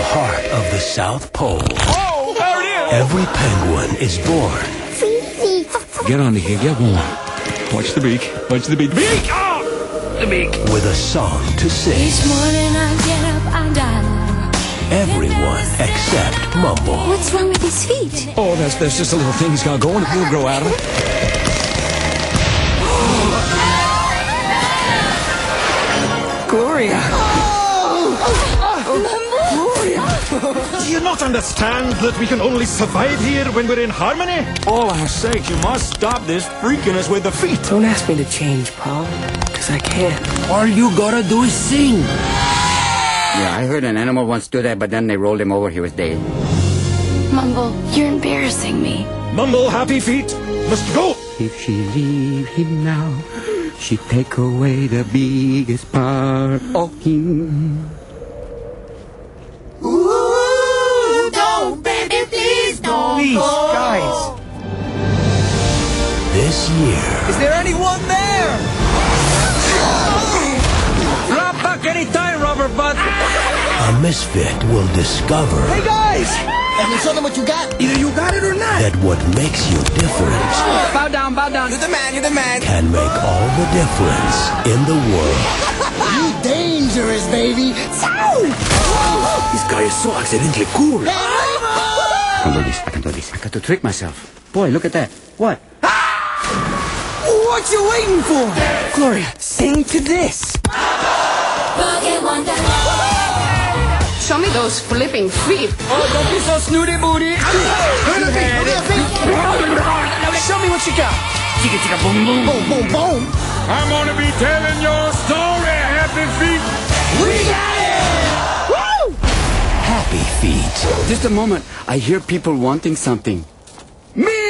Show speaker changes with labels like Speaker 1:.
Speaker 1: the heart of the South Pole.
Speaker 2: Oh, there it is!
Speaker 1: Every penguin is born.
Speaker 2: Get on here, get warm. Watch the beak. Watch the beak. Beak! Oh! The beak.
Speaker 1: With a song to sing.
Speaker 3: Each morning I get up and dial.
Speaker 1: Everyone except Mumble.
Speaker 3: What's wrong with his feet?
Speaker 2: Oh, that's just a little thing he's got going. He'll grow out of it.
Speaker 4: Gloria!
Speaker 5: Do you not understand that we can only survive here when we're in harmony?
Speaker 2: All our sakes, you must stop this freaking us with the feet.
Speaker 4: Don't ask me to change, Paul, because I can't.
Speaker 6: All you gotta do is sing.
Speaker 7: Yeah, I heard an animal once do that, but then they rolled him over. He was dead.
Speaker 3: Mumble, you're embarrassing me.
Speaker 5: Mumble, Happy Feet must go.
Speaker 7: If she leave him now, she take away the biggest part of him.
Speaker 6: Ooh, don't, baby, please don't.
Speaker 4: Please, guys.
Speaker 1: This year,
Speaker 4: Is there anyone there?
Speaker 6: Drop back anytime, rubber butt.
Speaker 1: a misfit will discover
Speaker 4: Hey, guys!
Speaker 6: And you show them what you got.
Speaker 4: Either you got it or not.
Speaker 1: that what makes you different
Speaker 6: Bow down, bow down.
Speaker 4: You're the man, you're the man.
Speaker 1: can make all the difference in the world.
Speaker 6: You dangerous, baby. This guy is so accidentally cool.
Speaker 7: I can do this. I can do this. I got to trick myself. Boy, look at that. What?
Speaker 4: What you waiting for? Gloria, sing to this.
Speaker 3: Show me those flipping feet.
Speaker 4: Oh, don't be so snooty booty. Show me what you got.
Speaker 6: Chicka chicka boom boom. Boom boom boom.
Speaker 2: I'm gonna be telling your story, Happy Feet.
Speaker 6: We got it.
Speaker 4: Woo!
Speaker 1: Happy Feet.
Speaker 7: Just a moment. I hear people wanting something. Me!